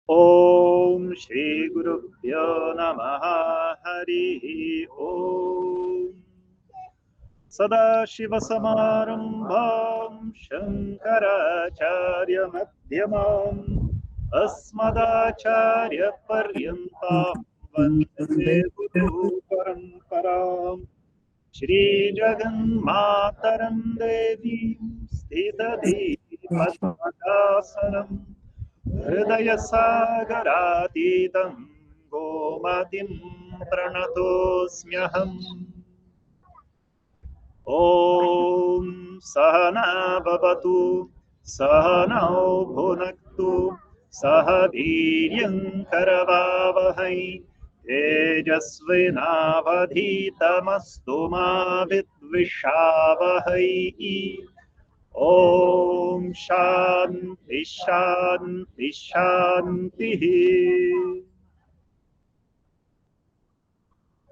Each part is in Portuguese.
Om Shri Guru Pyo Namaha Hari Om Sadashiva Samarambham Shankaracharya Madhyamam Asmadacharya Paryantam Vande Guru Paramparam Shri Jagan Mataram Devi Stitadi Padmadasanam Hridaya Sagaratitam Gomatim Pranatosmyaham Om Sahana Bhavatu Sahanao Bhunaktu Sahaviryam Karavavahai Tejasvinavadhitamastu ma vidvishavahai Om Shanti Shanti Shanti.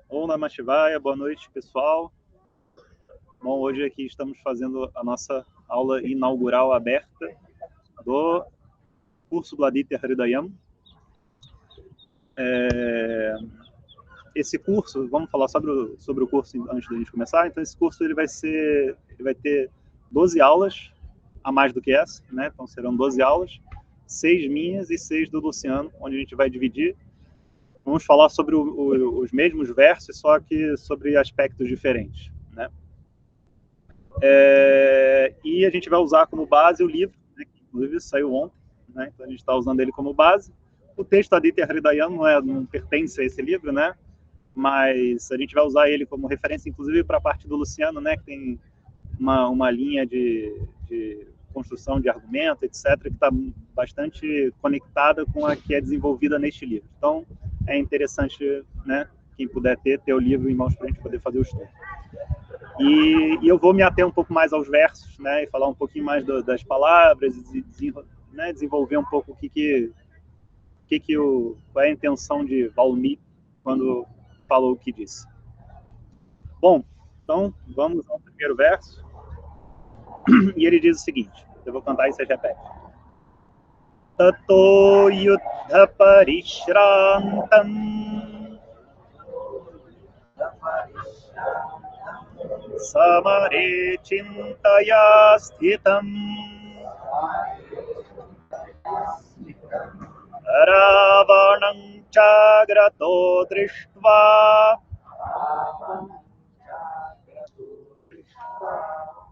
Om Namah Shivaya, boa noite pessoal. Bom, hoje aqui estamos fazendo a nossa aula inaugural aberta do curso do Aditya Hridayam. Esse curso, vamos falar sobre o curso antes da gente começar. Então esse curso ele vai ter 12 aulas, a mais do que essa, né? Então serão 12 aulas, 6 minhas e 6 do Luciano, onde a gente vai dividir. Vamos falar sobre os mesmos versos, só que sobre aspectos diferentes, né? E a gente vai usar como base o livro, né, que inclusive saiu ontem, né? Então a gente está usando ele como base. O texto Aditya Hridayam não pertence a esse livro, né? Mas a gente vai usar ele como referência, inclusive para a parte do Luciano, né? Que tem uma linha de construção de argumento, etc., que está bastante conectada com a que é desenvolvida neste livro. Então, é interessante, né, quem puder ter o livro em mãos para a gente poder fazer o estudo. E eu vou me ater um pouco mais aos versos, né, e falar um pouquinho mais das palavras, e desenvolver um pouco qual é a intenção de Valmiki quando falou o que disse. Bom, então, vamos ao primeiro verso. E ele diz o seguinte, eu vou cantar e vocês repetem. Tato yuddha parishrantam samare chintaya sthitam ravanam chagrato drishtva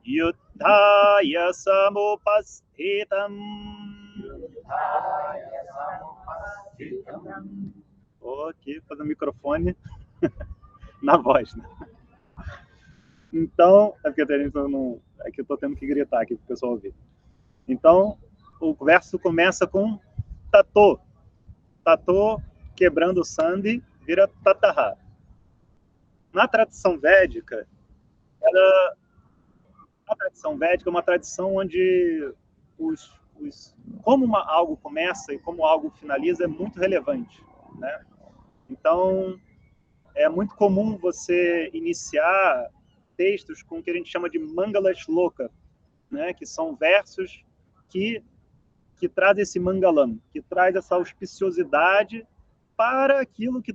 Yuddhaya samupasthitam. Aqui, fazendo o microfone na voz, né? Então, é porque é que eu estou tendo que gritar aqui para o pessoal ouvir. Então, o verso começa com tato. Tato, quebrando o sandhi, vira tataha. Na tradição védica, a tradição védica é uma tradição onde como algo começa e como algo finaliza é muito relevante, né? Então, é muito comum você iniciar textos com o que a gente chama de Mangala Shloka, né? Que são versos que trazem esse Mangalam, que traz essa auspiciosidade para aquilo que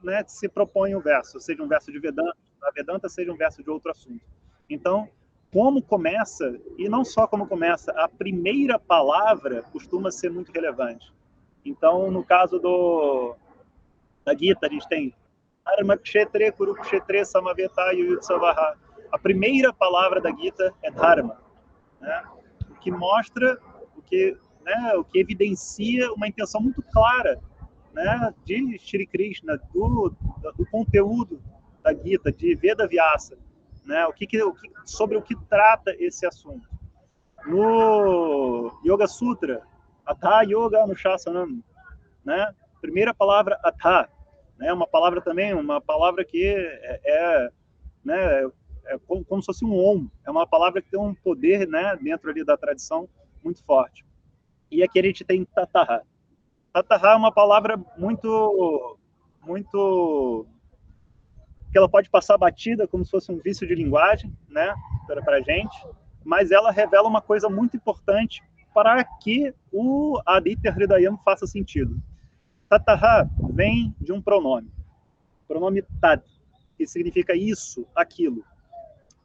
né, se propõe o verso, seja um verso de Vedanta, seja um verso de outro assunto. Então, como começa, e não só como começa, a primeira palavra costuma ser muito relevante. Então, no caso da Gita, a gente tem Dharma Kshetre, Kurukshetre, Samaveta, Yuyutsavaha. A primeira palavra da Gita é Dharma, né? O que mostra, o que evidencia uma intenção muito clara, né, de Shri Krishna, do conteúdo da Gita, de Veda Vyasa. Né, sobre o que trata esse assunto. No Yoga Sutra, Atha Yoga Anushasanam, né, primeira palavra Atha, né, uma palavra que né, como se fosse um Om, é uma palavra que tem um poder, né, dentro ali da tradição muito forte. E aqui a gente tem Tataha. Tataha é uma palavra muito que ela pode passar batida como se fosse um vício de linguagem, né, para a gente, mas ela revela uma coisa muito importante para que o Aditya Hridayam faça sentido. Tataha vem de um pronome tad, que significa isso, aquilo.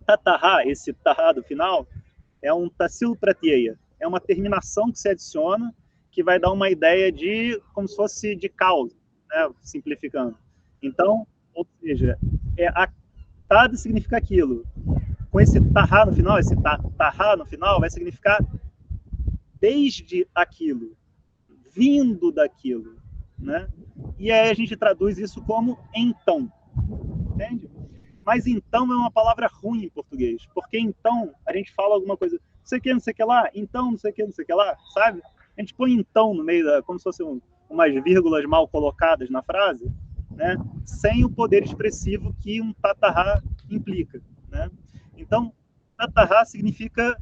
Tataha, esse taha do final, é um tassil pratyaya, é uma terminação que se adiciona, que vai dar uma ideia de, como se fosse de causa, né, simplificando. Então, ou seja, tad significa aquilo. Com esse taha no final, esse taha no final vai significar desde aquilo, vindo daquilo, né? E aí a gente traduz isso como então, entende? Mas então é uma palavra ruim em português, porque então a gente fala alguma coisa, não sei o que lá, então não sei o que lá, sabe? A gente põe então no meio da, como se fossem umas vírgulas mal colocadas na frase, né? Sem o poder expressivo que um tataha implica, né? Então, tataha significa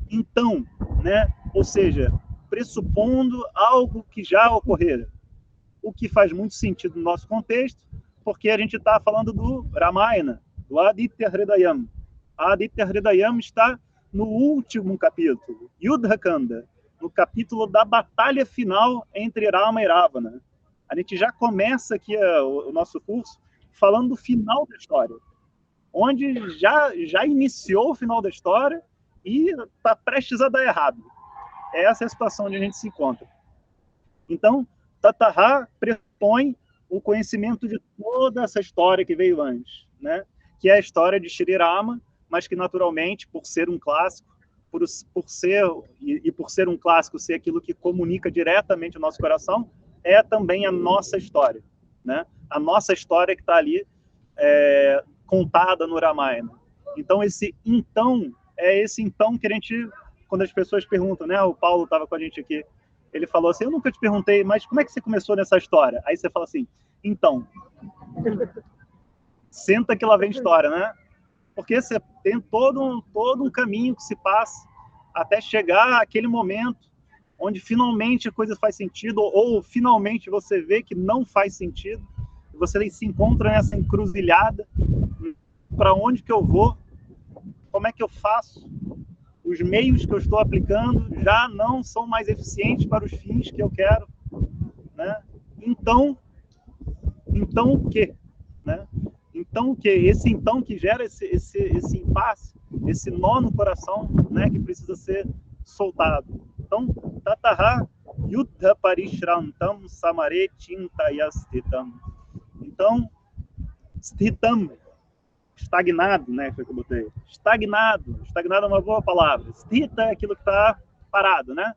então, né? Ou seja, pressupondo algo que já ocorrera, o que faz muito sentido no nosso contexto, porque a gente está falando do Ramayana, do Aditya Hridayam. A Aditya Hridayam está no último capítulo, Yuddhakanda, no capítulo da batalha final entre Rama e Ravana. A gente já começa aqui o nosso curso falando do final da história, onde já iniciou o final da história e está prestes a dar errado. Essa é a situação onde a gente se encontra. Então, Tataha pressupõe o conhecimento de toda essa história que veio antes, né? Que é a história de Shri Rama, mas que naturalmente, por ser um clássico, por ser um clássico, ser aquilo que comunica diretamente o nosso coração, é também a nossa história, né? A nossa história que está ali contada no Ramayana. Então, esse então que a gente, quando as pessoas perguntam, né? O Paulo estava com a gente aqui, ele falou assim, eu nunca te perguntei, mas como é que você começou nessa história? Aí você fala assim, então, senta que lá vem história, né? Porque você tem todo um caminho que se passa até chegar àquele momento onde finalmente a coisa faz sentido, ou finalmente você vê que não faz sentido, você se encontra nessa encruzilhada, para onde que eu vou, como é que eu faço, os meios que eu estou aplicando já não são mais eficientes para os fins que eu quero, né? Então o quê? Né? Então o quê? Esse então que gera esse impasse, esse nó no coração, né, que precisa ser soltado. Então, Tataha Yuddha Parishrantam Samare Chintayastitam. Então, Stitam, estagnado, né? Foi o que eu botei. Estagnado é uma boa palavra. Stita é aquilo que está parado, né?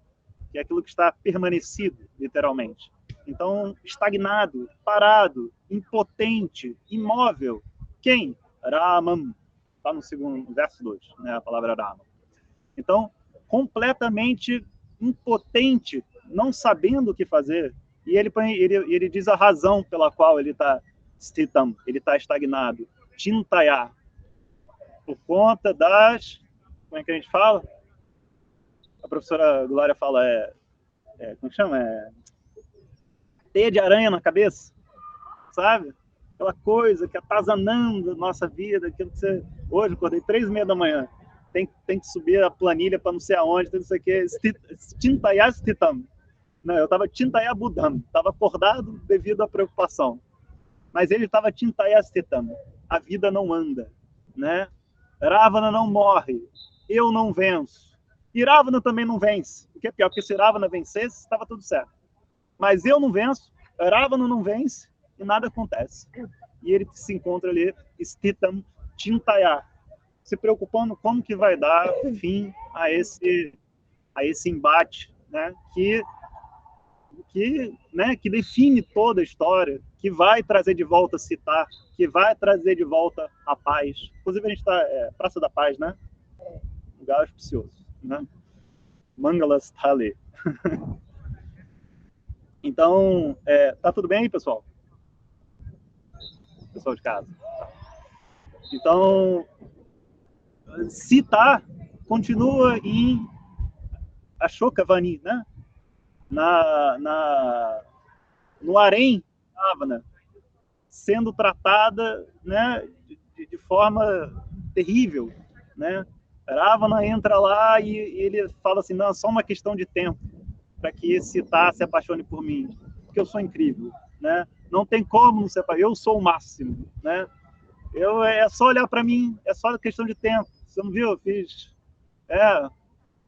Que é aquilo que está permanecido, literalmente. Então, estagnado, parado, impotente, imóvel. Quem? Ramam. Está no segundo, verso 2, né? A palavra Ramam. Então, completamente impotente, não sabendo o que fazer. E ele diz a razão pela qual ele está stitam, ele está estagnado. Chintaya, por conta das... Como é que a gente fala? A professora Glória fala, como chama? Teia de aranha na cabeça, sabe? Aquela coisa que atazanando a nossa vida, aquilo que você... Hoje, acordei 3h30 da manhã, tem que subir a planilha para não sei aonde, não sei o que, Chintaya stitam. Não, eu estava Chintaya budam, estava acordado devido à preocupação. Mas ele estava Chintaya stitam. A vida não anda, né? Ravana não morre, eu não venço. E Ravana também não vence. O que é pior, porque se Ravana vencesse, estava tudo certo. Mas eu não venço, Ravana não vence e nada acontece. E ele se encontra ali, Stitam Chintaya, se preocupando como que vai dar fim a esse embate, né? Que define toda a história, que vai trazer de volta Citar, que vai trazer de volta a paz. Inclusive, a gente está Praça da Paz, né? Lugar auspicioso, né? Mangalasthali. Então, tá tudo bem aí, pessoal? Pessoal de casa. Então, Citar continua em Ashokavani, né? No harém Ravana, sendo tratada, né, de forma terrível, né? Ravana entra lá e ele fala assim, não, é só uma questão de tempo para que Sita se apaixone por mim. porque eu sou incrível, né? Não tem como não ser, eu sou o máximo, né? É só olhar para mim, é só questão de tempo. Você não viu? Eu fiz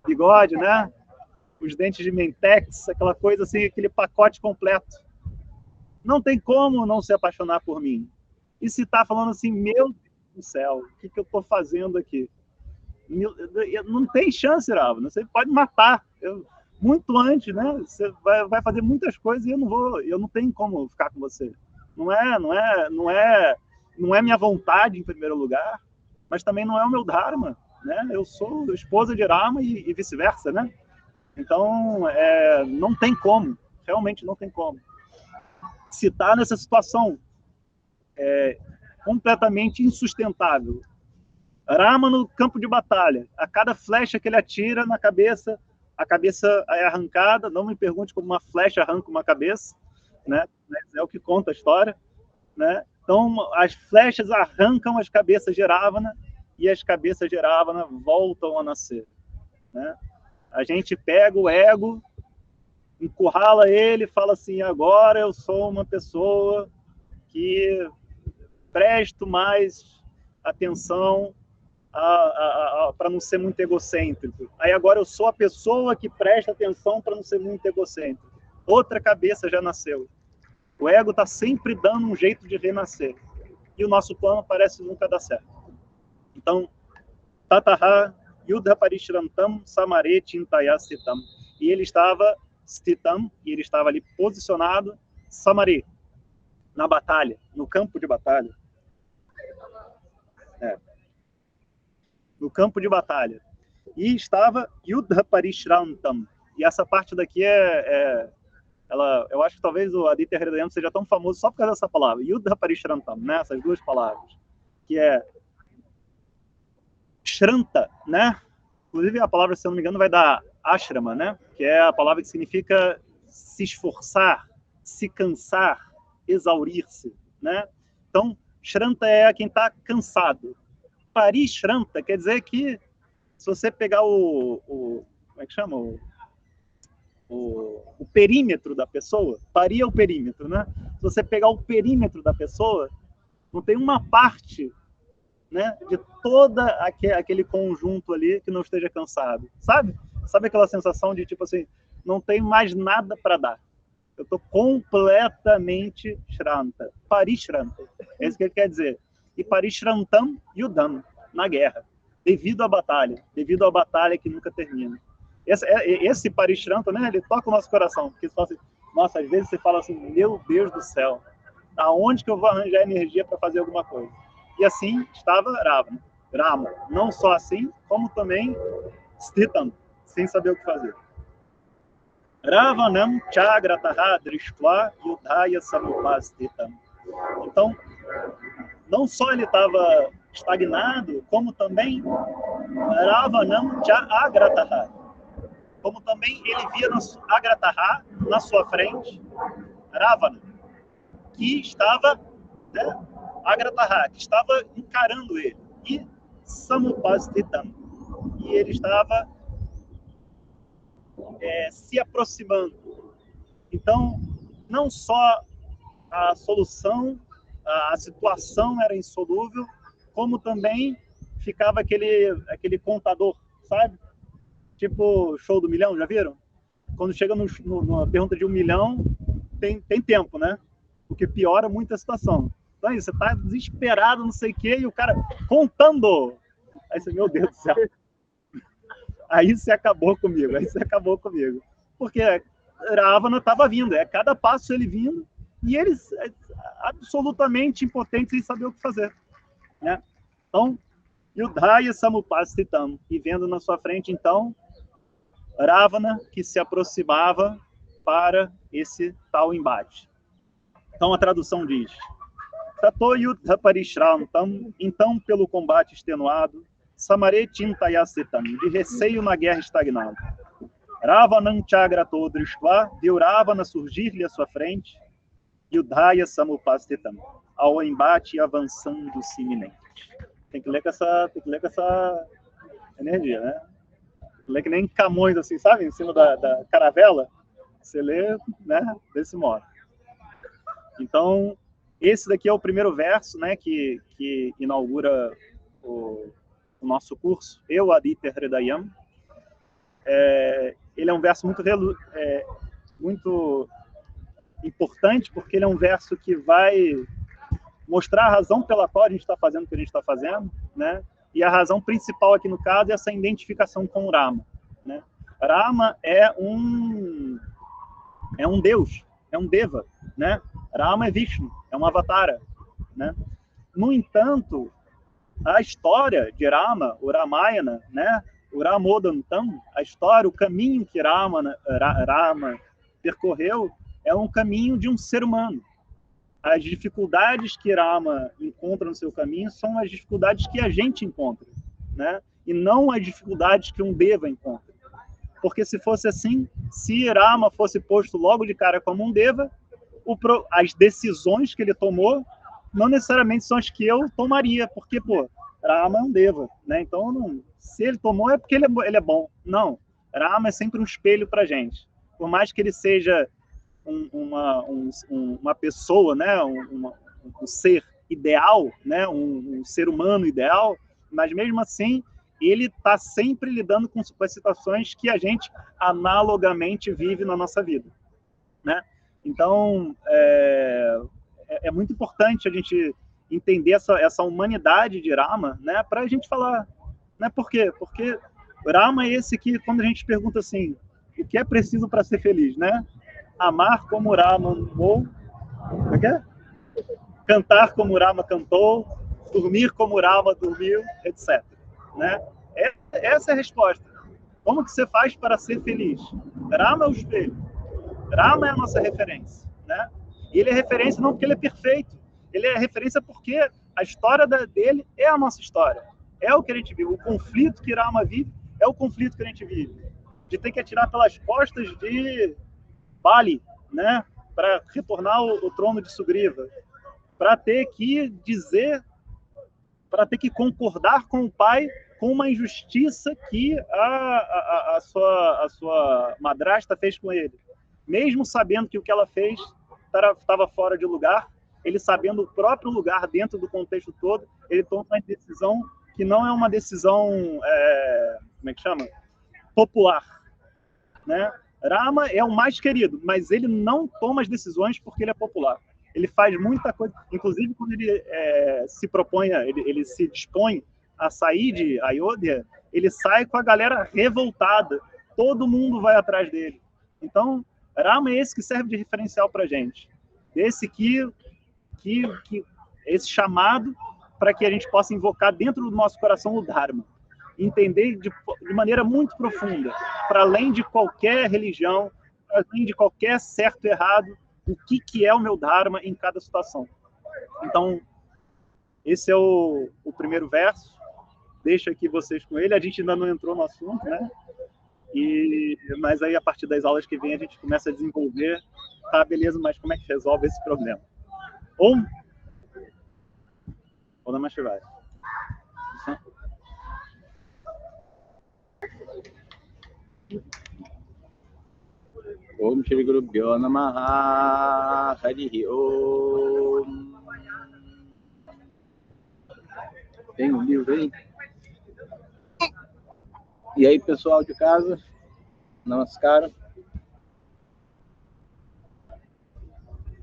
bigode, né? Os dentes de Mentex, aquela coisa assim, aquele pacote completo. Não tem como não se apaixonar por mim. E se tá falando assim, meu Deus do céu, o que eu tô fazendo aqui? Não tem chance, Rava. Você pode matar. Muito antes, né? Você vai fazer muitas coisas e eu não tenho como ficar com você. Não é minha vontade em primeiro lugar, mas também não é o meu dharma, né? Eu sou esposa de Rama e vice-versa, né? Então, não tem como, realmente não tem como. Se está nessa situação completamente insustentável, Rama no campo de batalha, a cada flecha que ele atira na cabeça, a cabeça é arrancada. Não me pergunte como uma flecha arranca uma cabeça, né? É o que conta a história, né? Então, as flechas arrancam as cabeças de Ravana e as cabeças de Ravana voltam a nascer, né? A gente pega o ego, encurrala ele, fala assim, agora eu sou uma pessoa que presto mais atenção para não ser muito egocêntrico. Aí agora eu sou a pessoa que presta atenção para não ser muito egocêntrico. Outra cabeça já nasceu. O ego está sempre dando um jeito de renascer. E o nosso plano parece nunca dar certo. Então, Tataha Yudha Parishrantam Samare Chintaya Sitam. E ele estava Stitam, e ele estava ali posicionado, Samare, na batalha, no campo de batalha. No campo de batalha. E estava Yudha Parishrantam. E essa parte daqui eu acho que talvez o Aditya Hridayam seja tão famoso só por causa dessa palavra, Yudha Parishrantam, né? Essas duas palavras, que é Shranta, né? Inclusive a palavra, se eu não me engano, vai dar ashrama, né? Que é a palavra que significa se esforçar, se cansar, exaurir-se, né? Então, Shranta é quem está cansado. Parishranta quer dizer que se você pegar como é que chama? O perímetro da pessoa, paria o perímetro, né? Se você pegar o perímetro da pessoa, não tem uma parte, né, de toda aquele conjunto ali que não esteja cansado, sabe? Sabe aquela sensação de tipo assim, não tem mais nada para dar. Eu estou completamente shranta, parishranta. É isso que ele quer dizer. E parishrantam yudam, na guerra, devido à batalha que nunca termina. Esse parishranta, né, ele toca o nosso coração, porque você fala assim, nossa, às vezes você fala assim, meu Deus do céu, aonde que eu vou arranjar energia para fazer alguma coisa? E assim estava Rama. Não só assim, como também Stitam, sem saber o que fazer. Ravanam Chagrataha Drishtva Yudhaya Samupastitam. Então, não só ele estava estagnado, como também Ravanam Chagrataha. Como também ele via Agrataha na sua frente, Ravana, que estava, né, Agrataha, que estava encarando ele, e Samupastitam, e ele estava se aproximando. Então, não só a solução, a situação era insolúvel, como também ficava aquele contador, sabe? Tipo show do milhão, já viram? Quando chega na pergunta de 1 milhão, tem tempo, né? O que piora muito a situação. Então, você tá desesperado, não sei o quê, e o cara contando. Aí você, meu Deus do céu. Aí você acabou comigo. Porque Ravana estava vindo, cada passo ele vindo, e eles absolutamente impotentes sem saber o que fazer, né? Então, Yudhaya Samupastitam, e vendo na sua frente, então, Ravana, que se aproximava para esse tal embate. Então, a tradução diz, Tato Yudha Parishrantam, então, pelo combate extenuado, Samare Chintayasitam, de receio na guerra estagnada. Ravanam Chagrato Drishtva, viu Ravana surgir-lhe à sua frente, Yudhaya Samupastitam, ao embate avançando-se iminente. Tem que ler com essa energia, né? Lê que nem Camões, assim, sabe? Em cima da caravela. Você lê, né? Desse modo. Então, esse daqui é o primeiro verso, né, que inaugura o nosso curso, Eu Aditya Hridayam. Ele é um verso muito importante, porque ele é um verso que vai mostrar a razão pela qual a gente está fazendo o que a gente está fazendo, né? E a razão principal aqui no caso é essa identificação com o Rama, né? Rama é um deus, é um deva, né? Rama é Vishnu, é um avatara, né? No entanto, a história de Rama, o Ramayana, né? O Ramodantam, a história, o caminho que Rama percorreu é um caminho de um ser humano. As dificuldades que Rama encontra no seu caminho são as dificuldades que a gente encontra, né? E não as dificuldades que um deva encontra. Porque se fosse assim, se Rama fosse posto logo de cara como um deva, as decisões que ele tomou não necessariamente são as que eu tomaria, porque, pô, Rama é um deva, né? Então, se ele tomou é porque ele é bom. Não, Rama é sempre um espelho pra gente. Por mais que ele seja uma pessoa, né? Um ser ideal, né? Um ser humano ideal, mas mesmo assim, ele está sempre lidando com as situações que a gente analogamente vive na nossa vida, né? Então, é muito importante a gente entender essa humanidade de Rama, né? Para a gente falar, né? Por quê? Porque Rama é esse que, quando a gente pergunta assim, o que é preciso para ser feliz, né? Amar como Rama amou, cantar como Rama cantou, dormir como Rama dormiu, etc. Né? Essa é a resposta. Como que você faz para ser feliz? Rama é o espelho. Rama é a nossa referência, né? E ele é referência não porque ele é perfeito, ele é referência porque a história dele é a nossa história. É o que a gente vive. O conflito que Rama vive é o conflito que a gente vive. De ter que atirar pelas costas de Bali, né? Para retornar o trono de Sugriva. Para ter que dizer, para ter que concordar com o pai com uma injustiça que a sua madrasta fez com ele. Mesmo sabendo que o que ela fez estava fora de lugar, ele sabendo o próprio lugar dentro do contexto todo, ele toma uma decisão que não é uma decisão, como é que chama? Popular, né? Rama é o mais querido, mas ele não toma as decisões porque ele é popular. Ele faz muita coisa, inclusive quando ele se propõe, ele se dispõe a sair de Ayodhya, ele sai com a galera revoltada, todo mundo vai atrás dele. Então, Rama é esse que serve de referencial para a gente, esse esse chamado para que a gente possa invocar dentro do nosso coração o Dharma, entender de maneira muito profunda, para além de qualquer religião, para além de qualquer certo e errado, o que é o meu Dharma em cada situação. Então, esse é o primeiro verso, deixo aqui vocês com ele, a gente ainda não entrou no assunto, né? Mas aí, a partir das aulas que vem, a gente começa a desenvolver, tá, beleza, mas como é que resolve esse problema? Om Namah Shivaya. Om Shri Guru Bhyo Namaha Harihi Om. Tem um livro aí? E aí, pessoal de casa? Namaskara.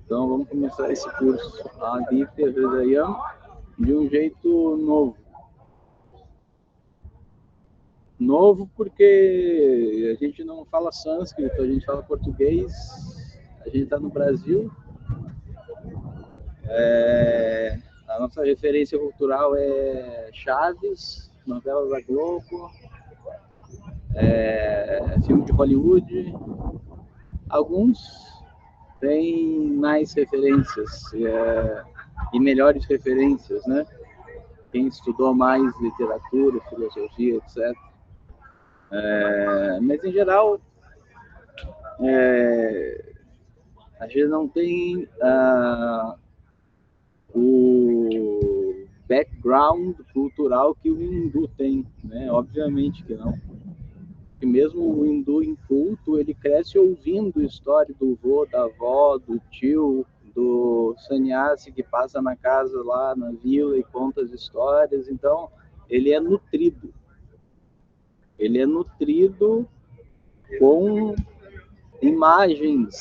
Então, vamos começar esse curso Aditya Hridayam de um jeito novo. Novo porque a gente não fala sânscrito, a gente fala português, a gente está no Brasil. A nossa referência cultural é Chaves, novelas da Globo, filme de Hollywood. Alguns têm mais referências e melhores referências, né? Quem estudou mais literatura, filosofia, etc. Mas, em geral, a gente não tem o background cultural que o hindu tem, né? Obviamente que não. E mesmo o hindu inculto, ele cresce ouvindo história do vô, da avó, do tio, do sannyasi que passa na casa lá na vila e conta as histórias. Então, ele é nutrido. Ele é nutrido com imagens,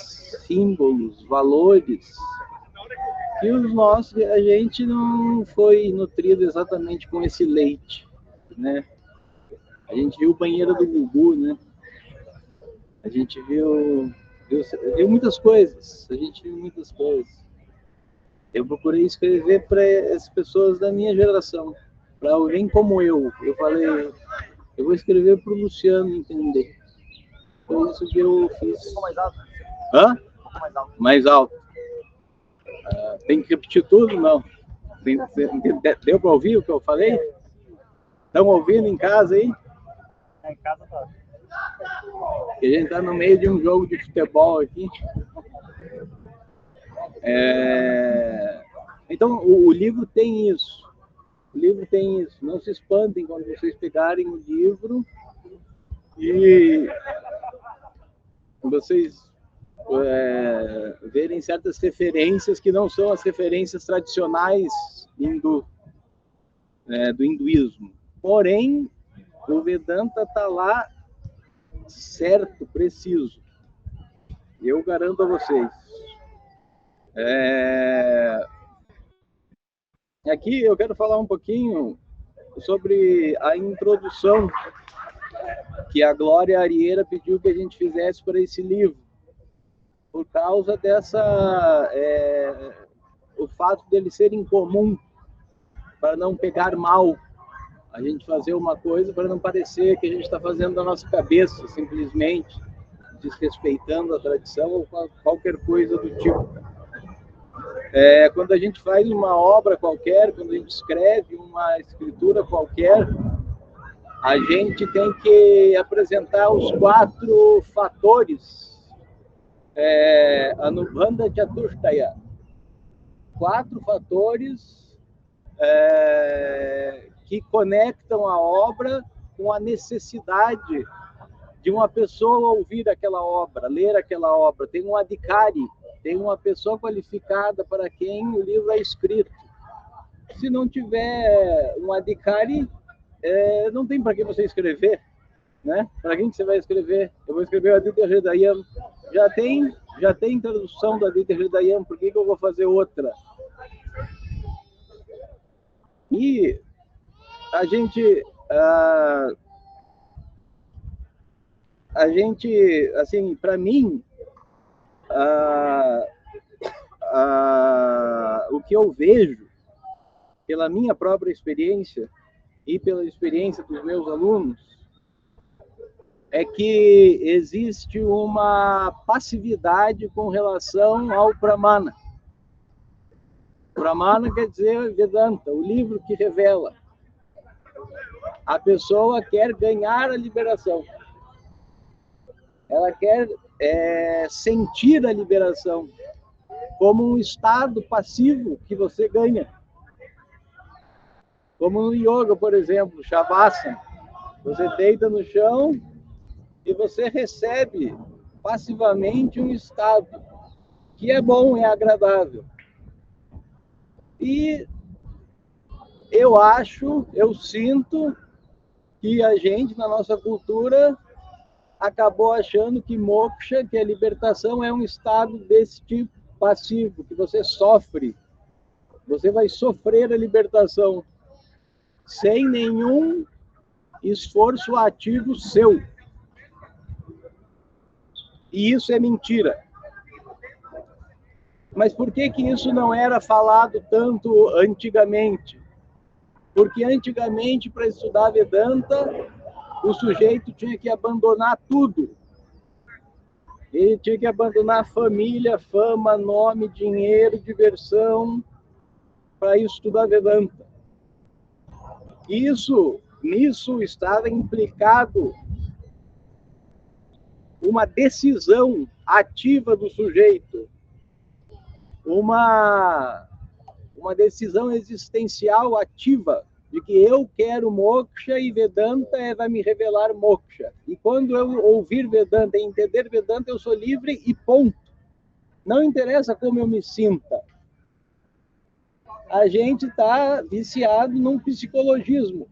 símbolos, valores que a gente não foi nutrido exatamente com esse leite, né? A gente viu o banheiro do Gugu, né? A gente viu muitas coisas. Eu procurei escrever para as pessoas da minha geração, para alguém como eu. Eu falei, eu vou escrever para o Luciano entender. Foi isso que eu fiz. Mais alto. Hã? Mais alto. Mais alto. Tem que repetir tudo? Não. Deu para ouvir o que eu falei? Estão ouvindo em casa aí? Em casa tá. Que a gente está no meio de um jogo de futebol aqui. Então, o livro tem isso. O livro tem isso. Não se espantem quando vocês pegarem o livro e vocês verem certas referências que não são as referências tradicionais do hinduísmo. Porém, o Vedanta está lá certo, preciso. Eu garanto a vocês. Aqui eu quero falar um pouquinho sobre a introdução que a Glória Arieira pediu que a gente fizesse para esse livro, por causa o fato dele ser incomum, para não pegar mal a gente fazer uma coisa, para não parecer que a gente está fazendo da nossa cabeça, simplesmente desrespeitando a tradição ou qualquer coisa do tipo. Quando a gente faz uma obra qualquer, quando a gente escreve uma escritura qualquer, a gente tem que apresentar os 4 fatores, Anubandha Chatushtaya, 4 fatores que conectam a obra com a necessidade de uma pessoa ouvir aquela obra, ler aquela obra. Tem um adhikari, tem uma pessoa qualificada para quem o livro é escrito. Se não tiver um adhikari, não tem para que você escrever, né? Para quem que você vai escrever? Eu vou escrever o Aditya Hridayam. Já tem tradução do Aditya Hridayam, por que eu vou fazer outra? E a gente, assim, para mim, o que eu vejo, pela minha própria experiência e pela experiência dos meus alunos, é que existe uma passividade com relação ao Pramana. Pramana quer dizer Vedanta, o livro que revela. A pessoa quer ganhar a liberação. Ela quer sentir a liberação como um estado passivo que você ganha. Como no yoga, por exemplo, Shavasana. Você deita no chão e você recebe passivamente um estado que é bom, é agradável. E eu sinto que a gente, na nossa cultura, acabou achando que moksha, que a libertação, é um estado desse tipo passivo, que você sofre. Você vai sofrer a libertação sem nenhum esforço ativo seu. E isso é mentira. Mas por que isso não era falado tanto antigamente? Porque antigamente, para estudar Vedanta, o sujeito tinha que abandonar tudo. Ele tinha que abandonar família, fama, nome, dinheiro, diversão, para estudar Vedanta. Nisso estava implicado uma decisão ativa do sujeito, uma decisão existencial ativa, de que eu quero moksha e Vedanta vai me revelar moksha. E quando eu ouvir Vedanta e entender Vedanta, eu sou livre e ponto. Não interessa como eu me sinta. a gente está viciado num psicologismo.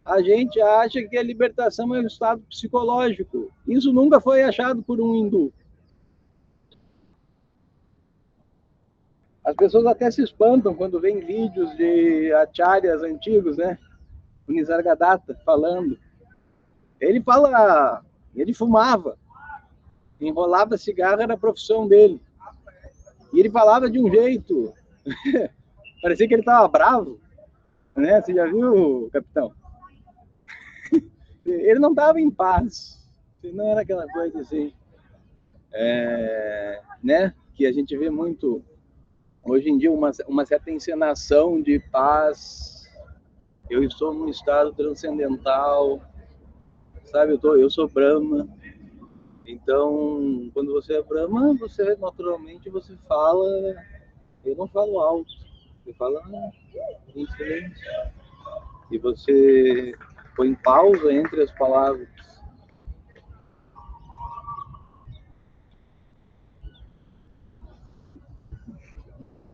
A gente acha que a libertação é um estado psicológico. Isso nunca foi achado por um hindu. As pessoas até se espantam quando veem vídeos de acharyas antigos, né? O Nisargadatta falando. Ele fumava, enrolava cigarro, era a profissão dele. E ele falava de um jeito, parecia que ele estava bravo, né? Você já viu, capitão? Ele não estava em paz, não era aquela coisa assim, né? Que a gente vê muito hoje em dia, uma certa encenação de paz. Eu estou num estado transcendental, sabe? Eu sou Brahma. Então, quando você é Brahma, você naturalmente você fala. Eu não falo alto, você fala em silêncio. E você põe pausa entre as palavras.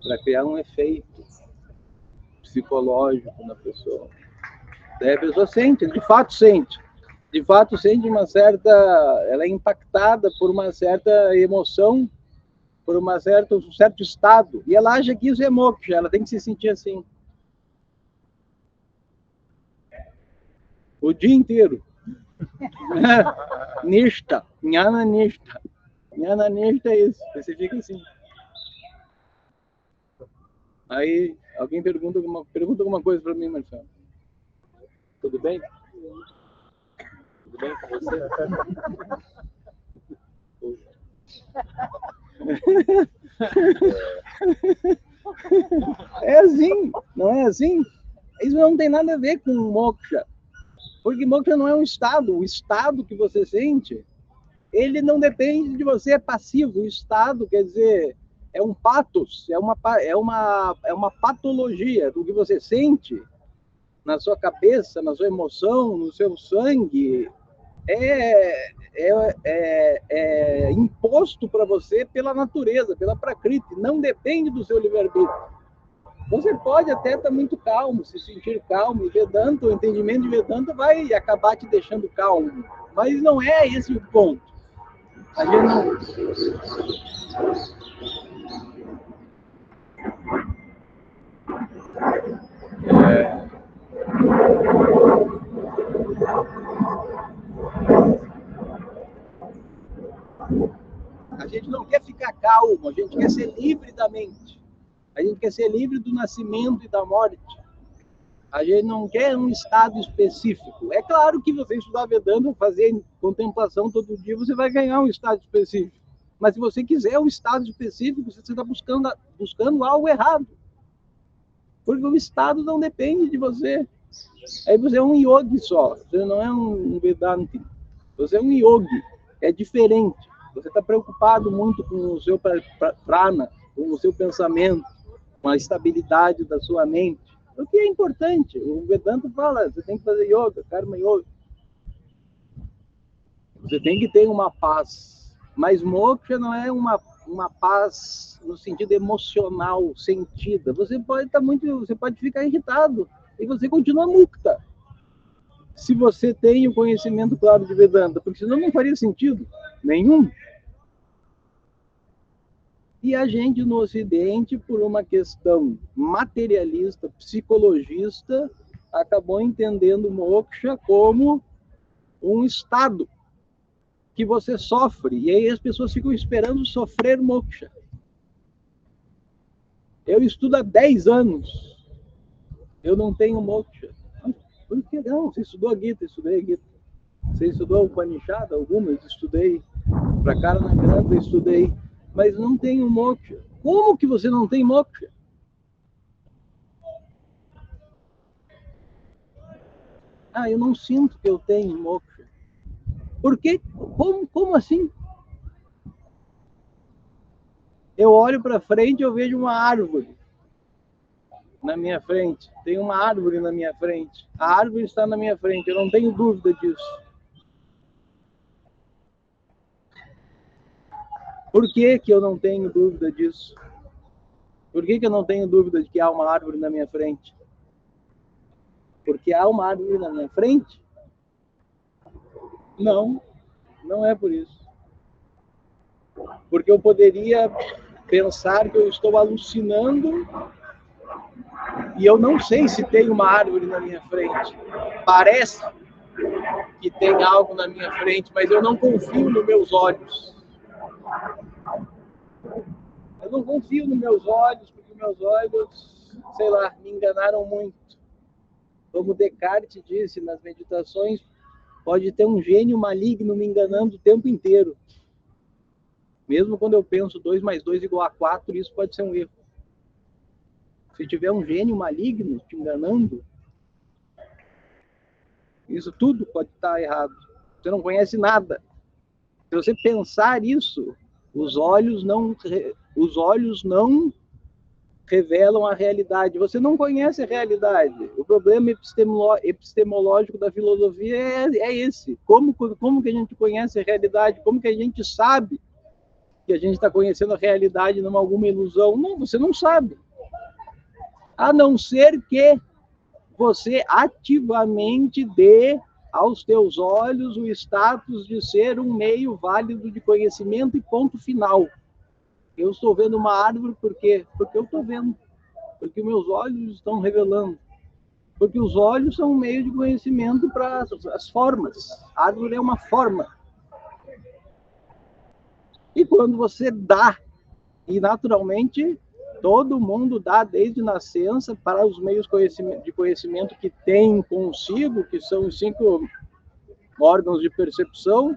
Para criar um efeito psicológico na pessoa. Daí a pessoa sente, de fato sente. De fato sente uma certa... Ela é impactada por uma certa emoção, por um certo estado. E ela acha que isso é moksha, ela tem que se sentir assim. O dia inteiro. Nishta, jnana nishta. Jnana nishta é isso, você fica assim. Aí alguém pergunta alguma coisa para mim, Marcelo. Tudo bem? Tudo bem com você? É assim, não é assim? Isso não tem nada a ver com moksha. Porque moksha não é um estado. O estado que você sente, ele não depende de você, é passivo. O estado, quer dizer, é um patos, é uma patologia do que você sente na sua cabeça, na sua emoção, no seu sangue. É imposto para você pela natureza, pela prakriti. Não depende do seu livre-arbítrio. Você pode até estar muito calmo, se sentir calmo, e Vedanta, o entendimento de Vedanta vai acabar te deixando calmo. Mas não é esse o ponto. A gente não... A gente não quer ficar calmo, a gente quer ser livre da mente. A gente quer ser livre do nascimento e da morte. A gente não quer um estado específico. É claro que você estudar Vedanta, fazer contemplação todo dia, você vai ganhar um estado específico. Mas se você quiser um estado específico, você está buscando algo errado. Porque o estado não depende de você. Aí você é um yogi só, você não é um Vedanti. Você é um yogi, é diferente. Você está preocupado muito com o seu prana, com o seu pensamento, com a estabilidade da sua mente. O que é importante? O Vedanta fala, você tem que fazer yoga, karma yoga. Você tem que ter uma paz. Mas moksha não é uma paz no sentido emocional, sentida. Você pode ficar irritado e você continua mukta. Se você tem o conhecimento claro de Vedanta, porque senão não faria sentido nenhum. E a gente no Ocidente, por uma questão materialista, psicologista, acabou entendendo moksha como um estado que você sofre. E aí as pessoas ficam esperando sofrer moksha. Eu estudo há 10 anos. Eu não tenho moksha. Por que não? Você estudou a Gita, estudei a Gita. Você estudou o Upanishad, algumas, estudei. Prakarana Granta, estudei. Mas não tenho moksha. Como que você não tem moksha? Ah, eu não sinto que eu tenho moksha. Por quê? Como assim? Eu olho para frente e eu vejo uma árvore na minha frente. Tem uma árvore na minha frente. A árvore está na minha frente, eu não tenho dúvida disso. Por que que eu não tenho dúvida disso? Por que eu não tenho dúvida de que há uma árvore na minha frente? Porque há uma árvore na minha frente? Não, não é por isso. Porque eu poderia pensar que eu estou alucinando e eu não sei se tem uma árvore na minha frente. Parece que tem algo na minha frente, mas eu não confio nos meus olhos. Eu não confio nos meus olhos, porque meus olhos, sei lá, me enganaram muito. Como Descartes disse nas meditações, pode ter um gênio maligno me enganando o tempo inteiro. Mesmo quando eu penso 2 mais 2 igual a 4, isso pode ser um erro. Se tiver um gênio maligno te enganando, isso tudo pode estar errado. Você não conhece nada. Se você pensar isso, os olhos não revelam a realidade. Você não conhece a realidade. O problema epistemológico da filosofia é esse. Como que a gente conhece a realidade? Como que a gente sabe que a gente está conhecendo a realidade numa alguma ilusão? Não, você não sabe. A não ser que você ativamente dê aos teus olhos o status de ser um meio válido de conhecimento e ponto final. Eu estou vendo uma árvore por quê? Porque eu estou vendo. Porque meus olhos estão revelando. Porque os olhos são um meio de conhecimento para as formas. A árvore é uma forma. E quando você dá, e naturalmente todo mundo dá desde nascença para os meios de conhecimento que tem consigo, que são os 5 órgãos de percepção,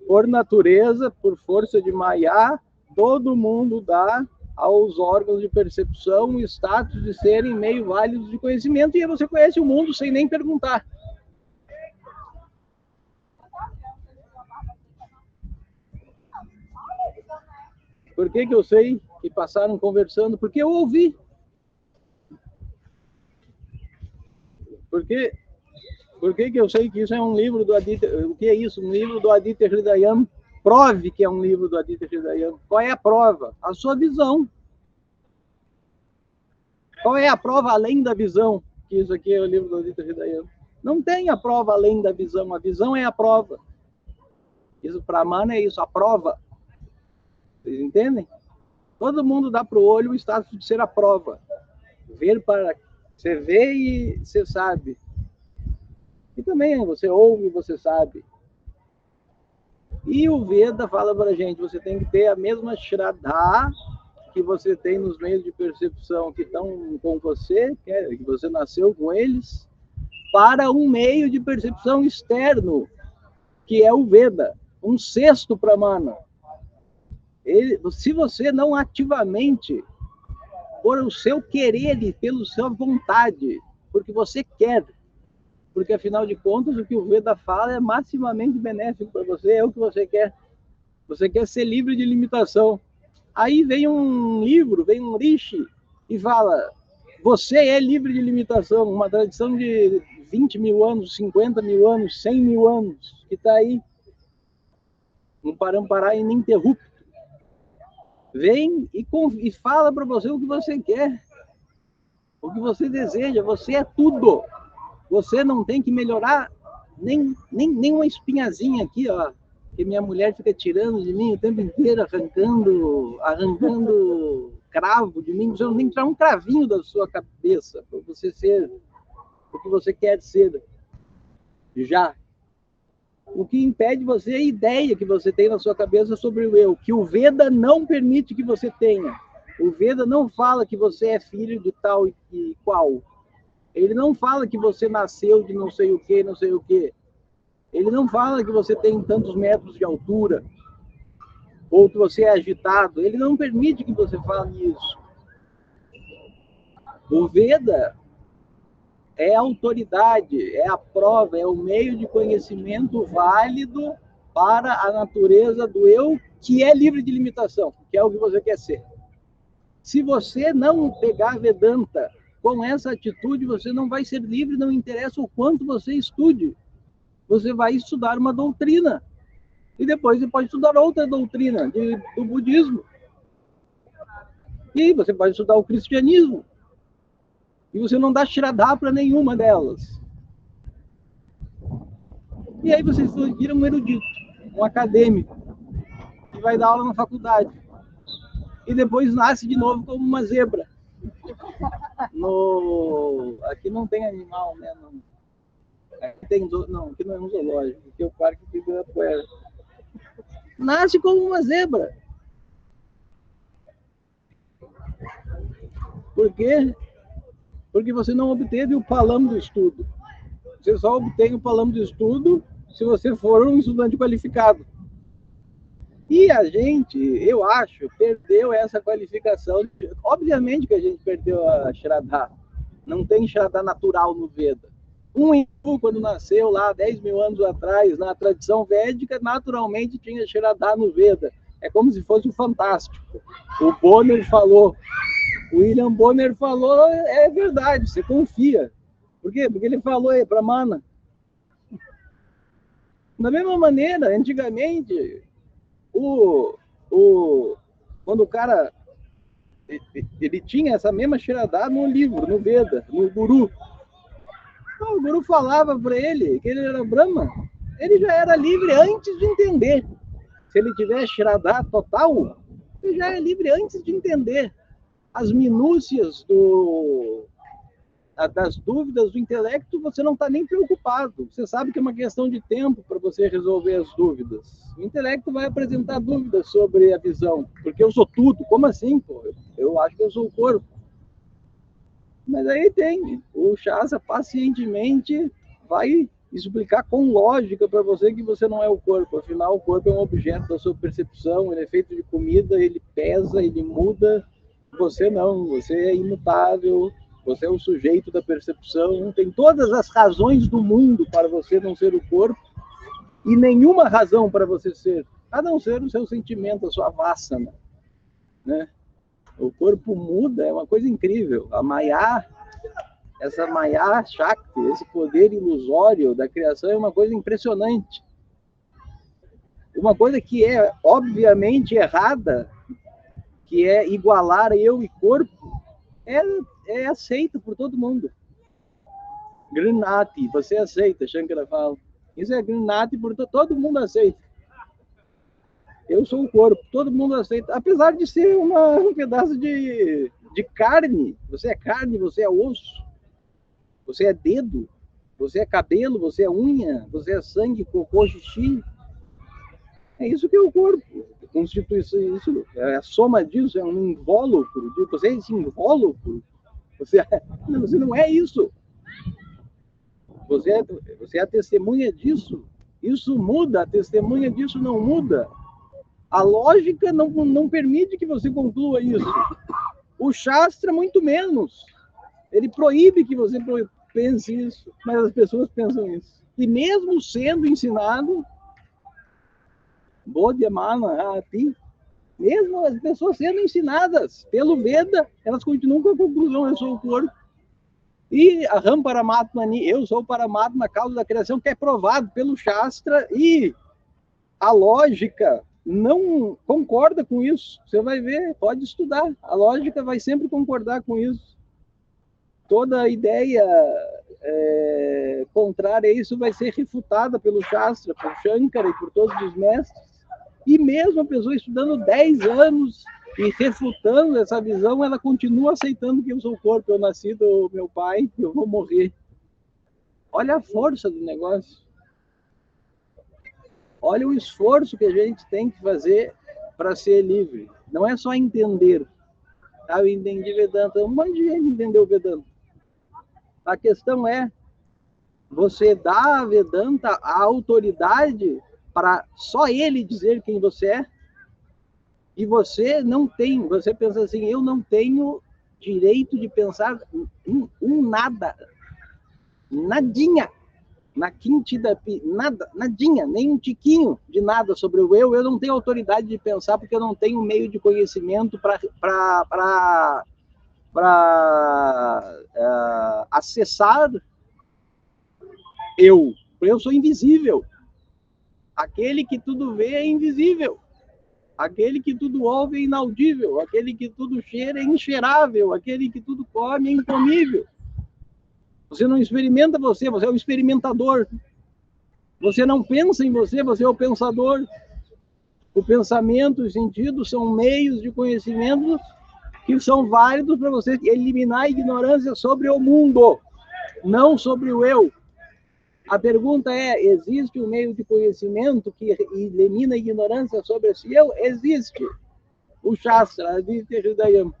por natureza, por força de Maya, todo mundo dá aos órgãos de percepção o status de serem meio válidos de conhecimento, e aí você conhece o mundo sem nem perguntar. Por que eu sei que passaram conversando? Porque eu ouvi. Por que eu sei que isso é um livro do Aditya? O que é isso? Um livro do Aditya Hridayam? Prove que é um livro do Aditya Hridayam. Qual é a prova? A sua visão. Qual é a prova além da visão? Que isso aqui é o livro do Aditya Hridayam. Não tem a prova além da visão. A visão é a prova. Isso para Mana é isso, a prova. Vocês entendem? Todo mundo dá para o olho o status de ser a prova. Ver para... Você vê e você sabe. E também você ouve e você sabe. E o Veda fala para a gente, você tem que ter a mesma Shraddha que você tem nos meios de percepção que estão com você, que você nasceu com eles, para um meio de percepção externo, que é o Veda, um 6º Pramana. Se você não ativamente, por o seu querer e pela sua vontade, porque você quer, porque afinal de contas o que o Veda fala é maximamente benéfico para você, é o que você quer. Você quer ser livre de limitação. Aí vem um livro, vem um rishi e fala, você é livre de limitação, uma tradição de 20 mil anos, 50 mil anos, 100 mil anos, que está aí, um parampará ininterrupto. Vem e fala para você o que você quer, o que você deseja, você é tudo. Você não tem que melhorar nem uma espinhazinha aqui, ó, que minha mulher fica tirando de mim o tempo inteiro, arrancando cravo de mim. Você não tem que tirar um cravinho da sua cabeça para você ser o que você quer ser. Já. O que impede você é a ideia que você tem na sua cabeça sobre o eu, que o Veda não permite que você tenha. O Veda não fala que você é filho de tal e qual. Ele não fala que você nasceu de não sei o que, não sei o que. Ele não fala que você tem tantos metros de altura, ou que você é agitado. Ele não permite que você fale isso. O Veda é a autoridade, é a prova, é o meio de conhecimento válido para a natureza do eu, que é livre de limitação, que é o que você quer ser. Se você não pegar Vedanta com essa atitude, você não vai ser livre, não interessa o quanto você estude. Você vai estudar uma doutrina. E depois você pode estudar outra doutrina do budismo. E você pode estudar o cristianismo. E você não dá Shraddha para nenhuma delas. E aí você vira um erudito, um acadêmico, que vai dar aula na faculdade. E depois nasce de novo como uma zebra. Aqui não tem animal, né? Aqui não é um zoológico, aqui é o Parque de Ibirapuera. Nasce como uma zebra. Por quê? Porque você não obteve o palamo do estudo. Você só obtém o palamo do estudo se você for um estudante qualificado. E a gente, eu acho, perdeu essa qualificação. Obviamente que a gente perdeu a Shraddha. Não tem Shraddha natural no Veda. Um hindu, quando nasceu lá 10 mil anos atrás, na tradição védica, naturalmente tinha Shraddha no Veda. É como se fosse um fantástico. O Bonner falou, o William Bonner falou, é verdade, você confia. Por quê? Porque ele falou aí para Mana. Da mesma maneira, antigamente, quando o cara ele tinha essa mesma Shraddha no livro, no Veda, no Guru. Então, o Guru falava para ele que ele era Brahma, ele já era livre antes de entender. Se ele tiver Shraddha total, ele já é livre antes de entender as minúcias das dúvidas do intelecto. Você não está nem preocupado. Você sabe que é uma questão de tempo para você resolver as dúvidas. O intelecto vai apresentar dúvidas sobre a visão. Porque eu sou tudo. Como assim, pô? Eu acho que eu sou o corpo. Mas aí tem. O Shastra pacientemente vai explicar com lógica para você que você não é o corpo. Afinal, o corpo é um objeto da sua percepção. Ele é feito de comida, ele pesa, ele muda. Você não. Você é imutável. Você é o sujeito da percepção, tem todas as razões do mundo para você não ser o corpo e nenhuma razão para você ser, a não ser o seu sentimento, a sua vassana, né? O corpo muda, é uma coisa incrível. A Maya, essa Maya Shakti, esse poder ilusório da criação é uma coisa impressionante. Uma coisa que é obviamente errada, que é igualar eu e corpo, é aceito por todo mundo. Granati, você aceita, Shankara fala. Isso é Granati, por todo mundo aceita. Eu sou o corpo, todo mundo aceita. Apesar de ser um pedaço de carne. Você é carne, você é osso. Você é dedo. Você é cabelo, você é unha. Você é sangue, cocô, xixi. É isso que é o corpo. Constitui isso. A soma disso é um invólucro. Você é esse invólucro. Você não é isso. Você é a testemunha disso. Isso muda, a testemunha disso não muda. A lógica não permite que você conclua isso. O Shastra, muito menos. Ele proíbe que você pense isso, mas as pessoas pensam isso. E mesmo sendo ensinado, Bodhyamana Ati, mesmo as pessoas sendo ensinadas pelo Veda, elas continuam com a conclusão, eu sou o corpo. E a Ram Paramatma, eu sou o Paramatma, a causa da criação, que é provado pelo Shastra, e a lógica não concorda com isso. Você vai ver, pode estudar. A lógica vai sempre concordar com isso. Toda ideia contrária a isso vai ser refutada pelo Shastra, por Shankara e por todos os mestres. E mesmo a pessoa estudando 10 anos e refutando essa visão, ela continua aceitando que eu sou o corpo, eu nasci do meu pai, eu vou morrer. Olha a força do negócio. Olha o esforço que a gente tem que fazer para ser livre. Não é só entender. Ah, eu entendi Vedanta. Um monte de gente entendeu Vedanta. A questão é, você dá a Vedanta a autoridade para só ele dizer quem você é? E você não tem, você pensa assim, eu não tenho direito de pensar nada, nadinha, na quintida, nada, nadinha, nem um tiquinho de nada sobre o eu não tenho autoridade de pensar porque eu não tenho meio de conhecimento para acessar eu sou invisível. Aquele que tudo vê é invisível. Aquele que tudo ouve é inaudível, aquele que tudo cheira é incheirável, aquele que tudo come é incomível. Você não experimenta você é o experimentador. Você não pensa em você é o pensador. O pensamento e o sentido são meios de conhecimento que são válidos para você eliminar a ignorância sobre o mundo, não sobre o eu. A pergunta é, existe um meio de conhecimento que elimina a ignorância sobre esse eu? Existe. O Shastra, existe Hridayam.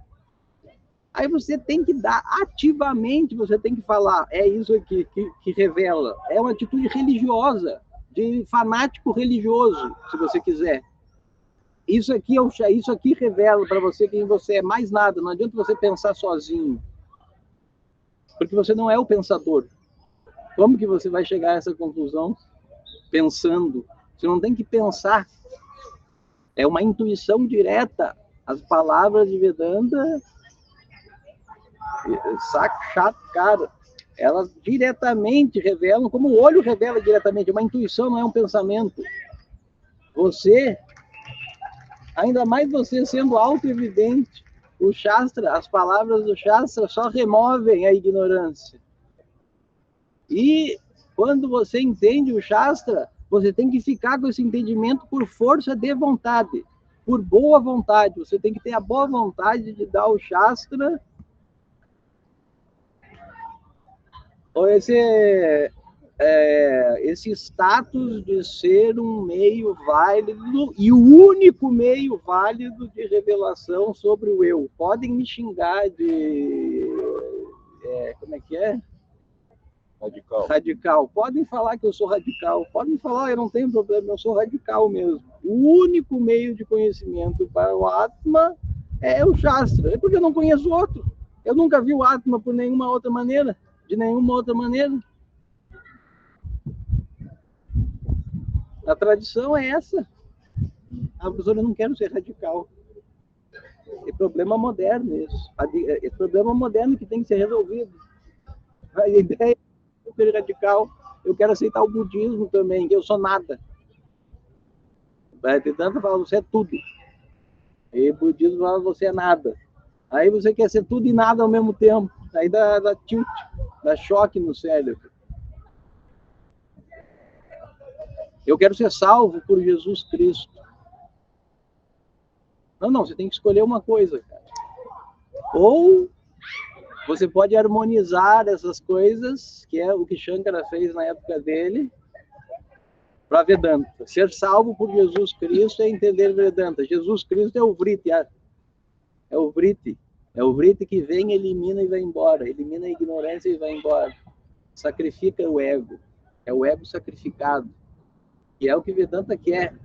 Aí você tem que dar, ativamente você tem que falar, é isso aqui que revela. É uma atitude religiosa, de fanático religioso, se você quiser. Isso aqui revela para você quem você é, mais nada. Não adianta você pensar sozinho. Porque você não é o pensador. Como que você vai chegar a essa conclusão pensando? Você não tem que pensar. É uma intuição direta. As palavras de Vedanta, Sakshatkara, elas diretamente revelam, como o olho revela diretamente. Uma intuição não é um pensamento. Você, ainda mais você sendo auto-evidente, o Shastra, as palavras do Shastra só removem a ignorância. E quando você entende o Shastra, você tem que ficar com esse entendimento por força de vontade, por boa vontade. Você tem que ter a boa vontade de dar ao Shastra esse status de ser um meio válido e o único meio válido de revelação sobre o eu. Podem me xingar de... como é que é? Radical. Podem falar que eu sou radical. Podem falar, eu não tenho problema, eu sou radical mesmo. O único meio de conhecimento para o Atma é o Shastra. É porque eu não conheço outro. Eu nunca vi o Atma por nenhuma outra maneira. De nenhuma outra maneira. A tradição é essa. A professora, eu não quero ser radical. É problema moderno isso. É problema moderno que tem que ser resolvido. A ideia é ser radical. Eu quero aceitar o budismo também, que eu sou nada. Vedanta fala, você é tudo. E o budismo fala, você é nada. Aí você quer ser tudo e nada ao mesmo tempo. Aí dá tilt, dá choque no cérebro. Eu quero ser salvo por Jesus Cristo. Não, você tem que escolher uma coisa, cara. Ou você pode harmonizar essas coisas, que é o que Shankara fez na época dele, para Vedanta. Ser salvo por Jesus Cristo é entender Vedanta. Jesus Cristo é o Vritti. É o Vritti. É o Vritti que vem, elimina e vai embora. Elimina a ignorância e vai embora. Sacrifica o ego. É o ego sacrificado. E é o que Vedanta quer.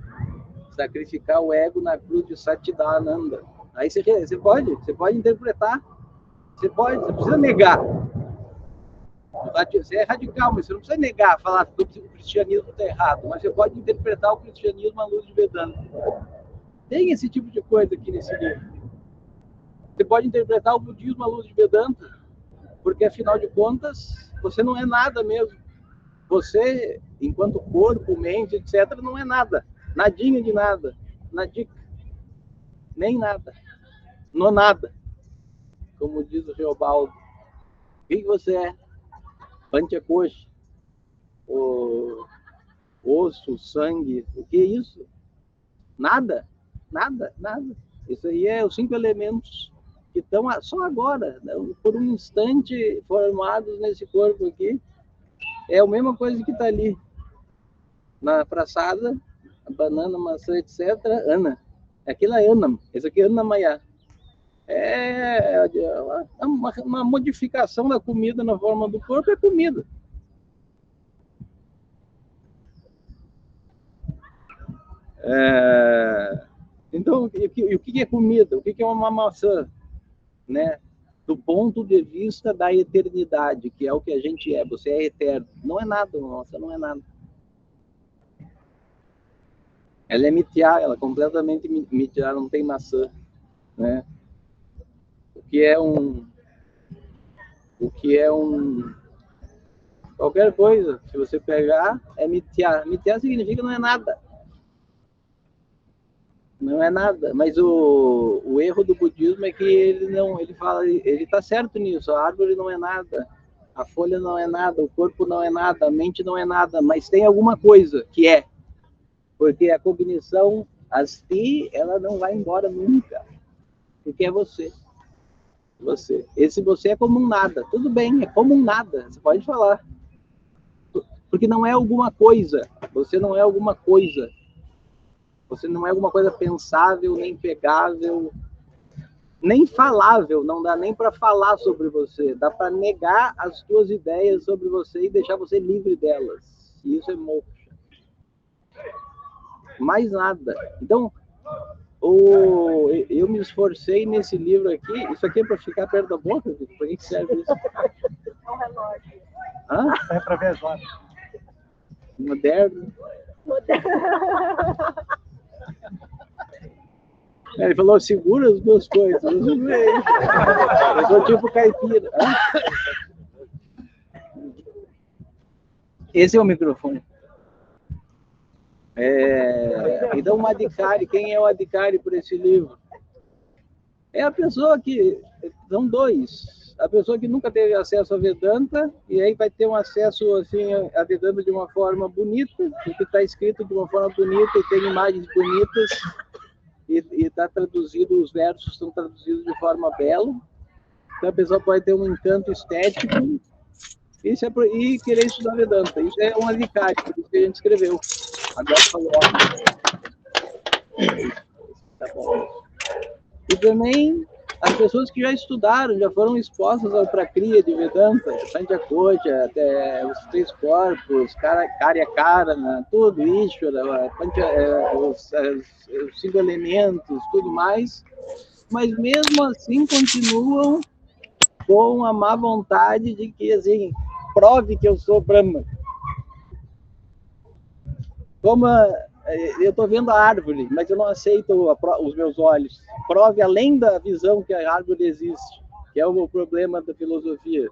Sacrificar o ego na cruz de Satchidananda. Aí você pode interpretar. Você precisa negar. Você é radical, mas você não precisa negar, falar que o cristianismo está errado, mas você pode interpretar o cristianismo à luz de Vedanta. Tem esse tipo de coisa aqui nesse livro. Você pode interpretar o budismo à luz de Vedanta, porque afinal de contas, você não é nada mesmo. Você, enquanto corpo, mente, etc., não é nada. Nadinha de nada. Nadica. Nem nada. No nada. Como diz o Geobaldo. O que você é? Panchakoshi. O osso, sangue. O que é isso? Nada. Nada. Nada. Isso aí é os 5 elementos que estão só agora, né? Por um instante, formados nesse corpo aqui. É a mesma coisa que está ali. Na praçada, a banana, maçã, etc. Ana. Aquilo é Anam. Esse aqui é Anamaya. É uma modificação da comida na forma do corpo, é comida. Então, o que é comida? O que é uma maçã? Né? Do ponto de vista da eternidade, que é o que a gente é. Você é eterno. Não é nada, uma maçã não é nada. Ela é mitiá, ela é completamente mitiá, não tem maçã, né? O que é um qualquer coisa, se você pegar, é mitiá. Mitiá significa não é nada. Não é nada. Mas o erro do budismo é que ele fala, ele está certo nisso. A árvore não é nada, a folha não é nada, o corpo não é nada, a mente não é nada, mas tem alguma coisa que é. Porque a cognição, asti, ela não vai embora nunca. Porque é você. Você. Esse você é como um nada. Tudo bem, é como um nada. Você pode falar. Porque não é alguma coisa. Você não é alguma coisa. Você não é alguma coisa pensável, nem pegável, nem falável. Não dá nem para falar sobre você. Dá para negar as suas ideias sobre você e deixar você livre delas. E isso é moksha. Mais nada. Então, eu me esforcei nesse livro aqui. Isso aqui é para ficar perto da boca? Para que serve isso? É um relógio. Hã? É para ver as horas. Moderno. Ele falou, segura as duas coisas. Eu segurei. Eu sou tipo caipira. Esse é o microfone. Então, o Adhikari, quem é o Adhikari por esse livro? É a pessoa que... São dois. A pessoa que nunca teve acesso a Vedanta, e aí vai ter um acesso assim, a Vedanta de uma forma bonita, porque está escrito de uma forma bonita e tem imagens bonitas, e está traduzido, os versos estão traduzidos de forma bela. Então a pessoa pode ter um encanto estético e querer estudar Vedanta. Isso é um Adhikari, por isso que a gente escreveu. Agora falou. Tá bom. E também as pessoas que já estudaram, já foram expostas ao Prakriya de Vedanta, Panchakocha, até os três corpos, Karya Karana, tudo, Ishvara, os 5 elementos, tudo mais, mas mesmo assim continuam com a má vontade de que, assim, prove que eu sou Brahma. Como eu estou vendo a árvore, mas eu não aceito os meus olhos. Prove além da visão que a árvore existe, que é o problema da filosofia.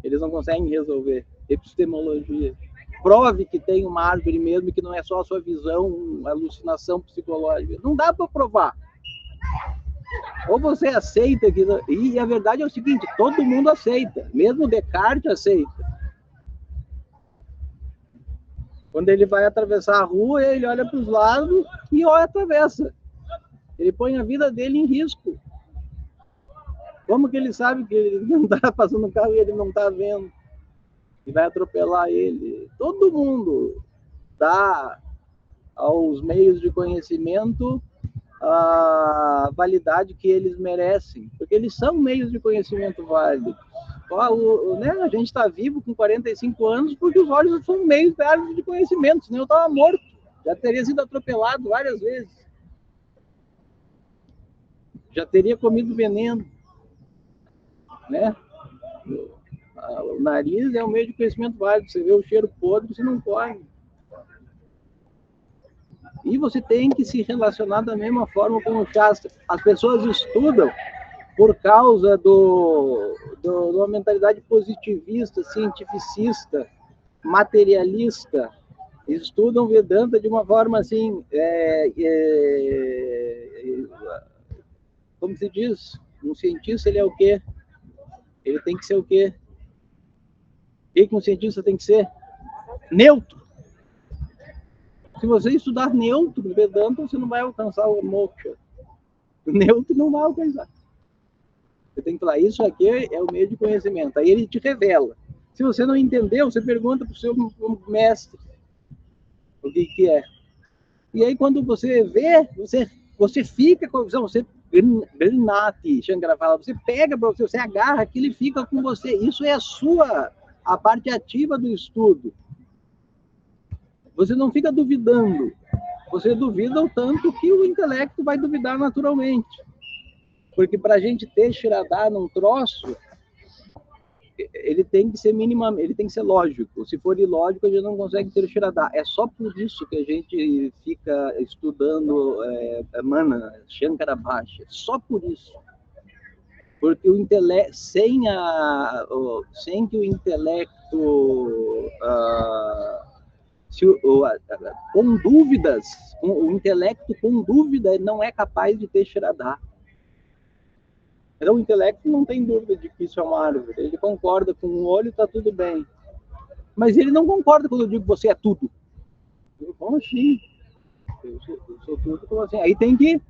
Eles não conseguem resolver. Epistemologia. Prove que tem uma árvore mesmo, que não é só a sua visão, uma alucinação psicológica. Não dá para provar. Ou você aceita que... E a verdade é o seguinte, todo mundo aceita. Mesmo Descartes aceita. Quando ele vai atravessar a rua, ele olha para os lados e atravessa. Ele põe a vida dele em risco. Como que ele sabe que ele não está passando o carro e ele não está vendo? E vai atropelar ele. Todo mundo dá aos meios de conhecimento a validade que eles merecem, porque eles são meios de conhecimento válidos. A gente está vivo com 45 anos porque os olhos são meios válidos de conhecimento, senão eu estava morto, já teria sido atropelado várias vezes, já teria comido veneno, né? O nariz é um meio de conhecimento válido, você vê o cheiro podre, você não come. E você tem que se relacionar da mesma forma com o Shastra. As pessoas estudam por causa de uma mentalidade positivista, cientificista, materialista. Estudam Vedanta de uma forma assim, como se diz, um cientista ele é o quê? Ele tem que ser o quê? O que um cientista tem que ser? Neutro. Se você estudar neutro no Vedanta, você não vai alcançar o moksha. O neutro não vai alcançar. Você tem que falar, isso aqui é o meio de conhecimento. Aí ele te revela. Se você não entendeu, você pergunta para o seu mestre o que é. E aí, quando você vê, você fica com a visão, você Grinati, Shankara fala, você pega para você agarra aquilo e fica com você. Isso é a parte ativa do estudo. Você não fica duvidando. Você duvida o tanto que o intelecto vai duvidar naturalmente. Porque para a gente ter Shraddha num troço, ele tem que ser minimamente, ele tem que ser lógico. Se for ilógico, a gente não consegue ter Shraddha. É só por isso que a gente fica estudando Mana, Shankara Bhashya. Só por isso. Porque o intelecto, sem que o intelecto Com dúvidas, o intelecto com dúvida não é capaz de ter Shraddha. Então, o intelecto não tem dúvida de que isso é uma árvore. Ele concorda com o olho, está tudo bem. Mas ele não concorda quando eu digo que você é tudo. Como assim? Eu sou tudo, como assim? Aí tem que...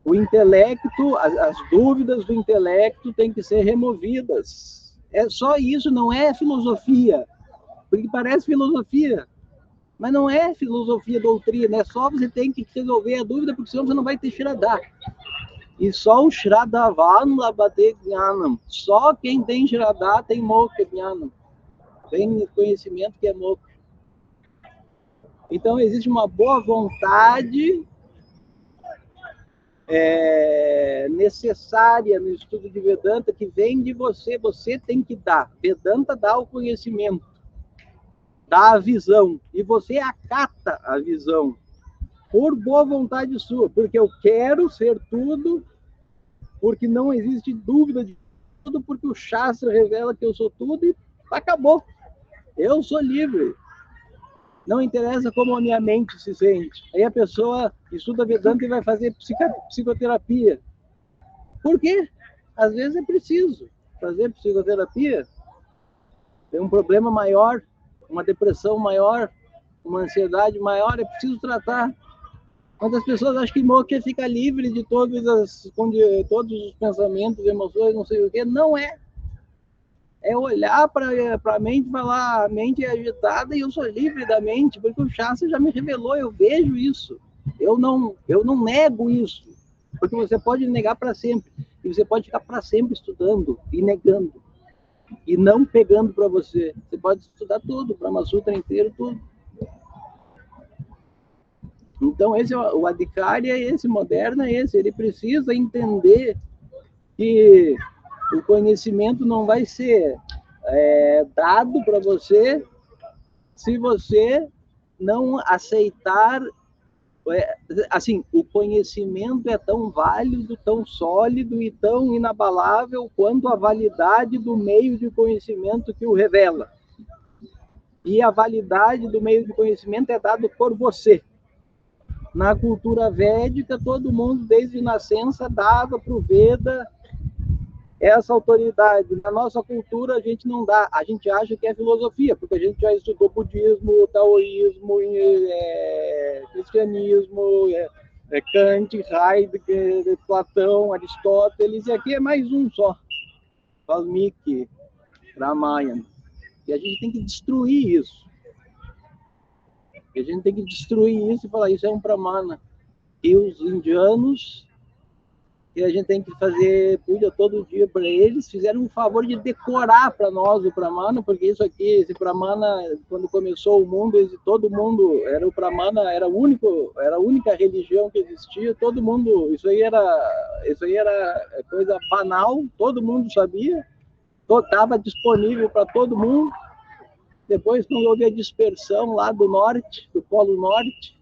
O intelecto, as dúvidas do intelecto têm que ser removidas. É só isso, não é filosofia. Porque parece filosofia. Mas não é filosofia, doutrina. É só você tem que resolver a dúvida, porque senão você não vai ter Shraddha. E só o Shraddhavan Labhate Jnanam. Só quem tem Shraddha tem Moksha Jnanam. Tem conhecimento que é Moksha. Então, existe uma boa vontade necessária no estudo de Vedanta que vem de você. Você tem que dar. Vedanta dá o conhecimento, dá a visão. E você acata a visão por boa vontade sua. Porque eu quero ser tudo, porque não existe dúvida de tudo, porque o Shastra revela que eu sou tudo e acabou. Eu sou livre. Não interessa como a minha mente se sente. Aí a pessoa estuda Vedanta e vai fazer psicoterapia. Por quê? Às vezes é preciso fazer psicoterapia. Tem um problema maior, uma depressão maior, uma ansiedade maior, é preciso tratar. Mas as pessoas acham que Moksha fica livre de todos os pensamentos, emoções, não sei o quê. Não é. É olhar para a mente e falar, a mente é agitada e eu sou livre da mente, porque o Shastra já me revelou, eu vejo isso. Eu não nego isso, porque você pode negar para sempre. E você pode ficar para sempre estudando e negando. E não pegando para você. Você pode estudar tudo, Brahma Sutra inteiro, tudo. Então, o Adhikari esse, moderno é esse. Ele precisa entender que o conhecimento não vai ser dado para você se você não aceitar. Assim, o conhecimento é tão válido, tão sólido e tão inabalável quanto a validade do meio de conhecimento que o revela. E a validade do meio de conhecimento é dado por você. Na cultura védica, todo mundo, desde nascença, dava para o Veda essa autoridade. Na nossa cultura, a gente não dá. A gente acha que é filosofia, porque a gente já estudou budismo, taoísmo, cristianismo, Kant, Heidegger, Platão, Aristóteles, e aqui é mais um só. Valmiki, Ramayana. E a gente tem que destruir isso. A gente tem que destruir isso e falar, isso é um pramana. E os indianos, que a gente tem que fazer puja todo dia para eles, fizeram um favor de decorar para nós o pramana, porque isso aqui, esse pramana, quando começou o mundo, todo mundo, era o pramana, era a única religião que existia, todo mundo, isso aí era coisa banal, todo mundo sabia, estava disponível para todo mundo. Depois, quando houve a dispersão lá do norte, do Polo Norte,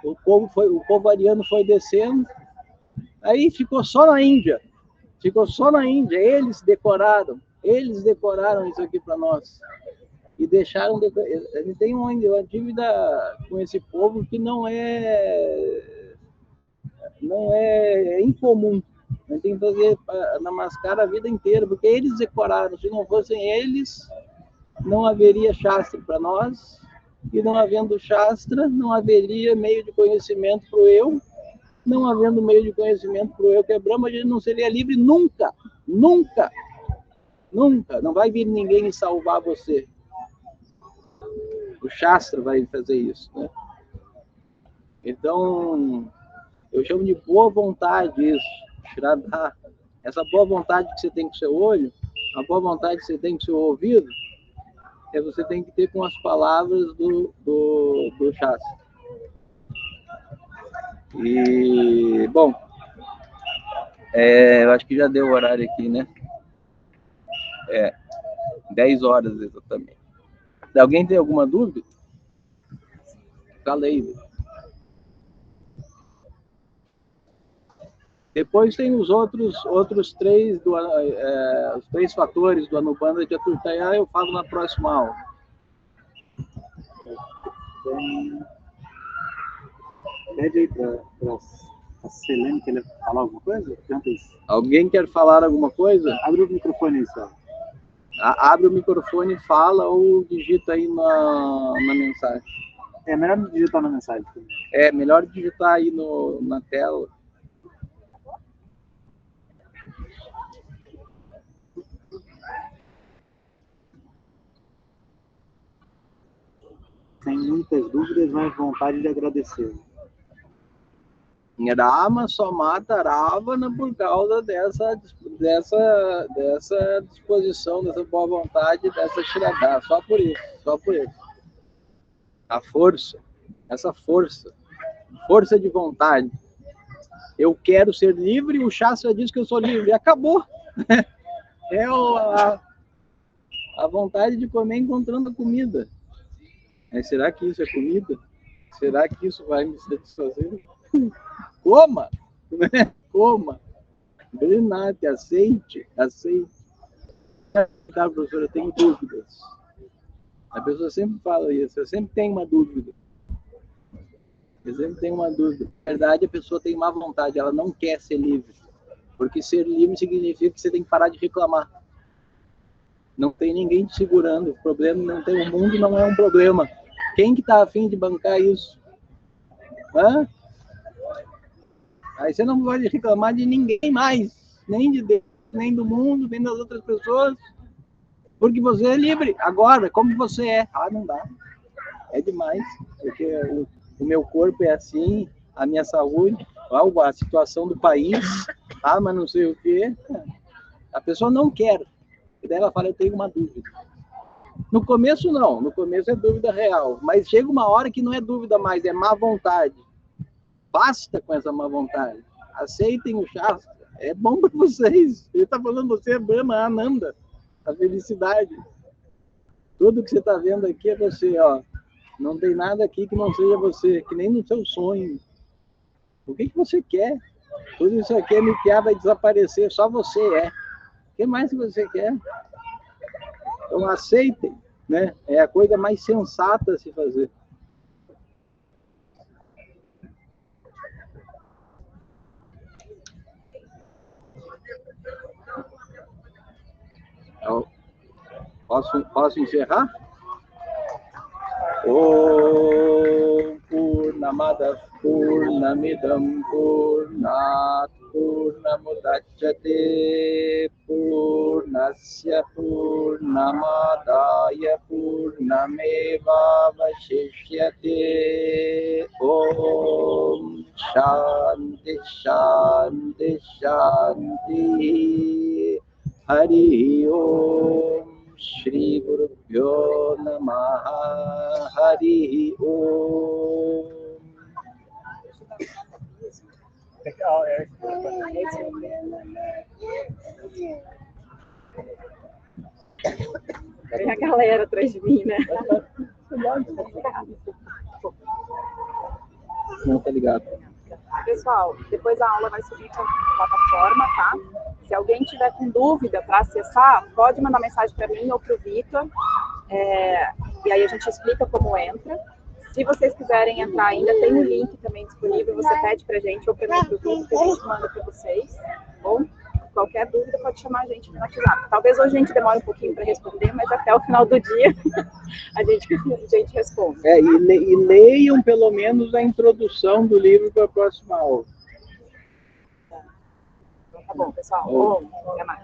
o povo ariano foi descendo, aí ficou só na Índia. Eles decoraram isso aqui para nós. E deixaram... A gente tem uma dívida com esse povo que não é incomum. A gente tem que fazer namaskar a vida inteira, porque eles decoraram. Se não fossem eles, não haveria Shastra para nós, e não havendo Shastra, não haveria meio de conhecimento para o eu, não havendo meio de conhecimento para o eu que é Brahma, a gente não seria livre nunca, nunca, nunca. Não vai vir ninguém salvar você. O Shastra vai fazer isso, né? Então, eu chamo de boa vontade isso, Shraddha. Essa boa vontade que você tem com o seu olho, a boa vontade que você tem com o seu ouvido, você tem que ter com as palavras do Shastra. E, bom, eu acho que já deu o horário aqui, né? 10 horas exatamente. Alguém tem alguma dúvida? Fala aí. Depois tem os outros três, os 3 fatores do Anubandha Chaturthaya, eu falo na próxima aula. Pede aí para a Selene que ele falar alguma coisa. Tenta isso. Alguém quer falar alguma coisa? Abre o microfone aí, só. Abre o microfone, fala ou digita aí na mensagem. É melhor digitar na mensagem. É melhor digitar aí na tela. Sem muitas dúvidas, mas vontade de agradecer. Rama só mata Ravana por causa dessa disposição, dessa boa vontade, dessa Shraddha. Só por isso. A força, essa força de vontade. Eu quero ser livre, o Shastra diz que eu sou livre. Acabou. É a vontade de comer encontrando a comida. Será que isso é comida? Será que isso vai me satisfazer? Coma! Coma! Brinate, aceite. Tá, professora, eu tenho dúvidas. A pessoa sempre fala isso, eu sempre tenho uma dúvida. Na verdade, a pessoa tem má vontade, ela não quer ser livre. Porque ser livre significa que você tem que parar de reclamar. Não tem ninguém te segurando. O problema não tem, o mundo não é um problema. Quem que tá afim de bancar isso? Hã? Aí você não pode reclamar de ninguém mais, nem de Deus, nem do mundo, nem das outras pessoas, porque você é livre. Agora, como você é? Não dá. É demais, porque o meu corpo é assim, a minha saúde, a situação do país, mas não sei o quê. A pessoa não quer. E daí ela fala, eu tenho uma dúvida. No começo não, no começo é dúvida real, mas chega uma hora que não é dúvida mais, é má vontade. Basta com essa má vontade. Aceitem o Shastra. É bom para vocês. Ele está falando, você é Brahma, Ananda. A felicidade. Tudo que você está vendo aqui é você, ó. Não tem nada aqui que não seja você, que nem no seu sonho. O que você quer? Tudo isso aqui é Miquia, vai desaparecer, só você é. O que mais que você quer? Então aceitem, né? É a coisa mais sensata a se fazer. Posso encerrar? Om Purnamadav Purnamidam Purnat Purnamudachyate Purnasya Purnamadaya Purnameva Vashishyate. Om Shanti Shanti Shanti. Hari Om Shri Guru Pyo Namaha. Hari Om. Tem a galera atrás de mim, né? Não, tá ligado. Pessoal, depois a aula vai subir para a plataforma, tá? Se alguém tiver com dúvida para acessar, pode mandar mensagem para mim ou para o Vitor. E aí a gente explica como entra. Se vocês quiserem entrar ainda, tem um link também disponível. Você pede para a gente ou para mim, para o Vitor, que a gente manda para vocês. Bom, qualquer dúvida pode chamar a gente no WhatsApp. Talvez hoje a gente demore um pouquinho para responder, mas até o final do dia a gente responde. E leiam pelo menos a introdução do livro para a próxima aula. Então, tá bom, pessoal. Bom, até mais.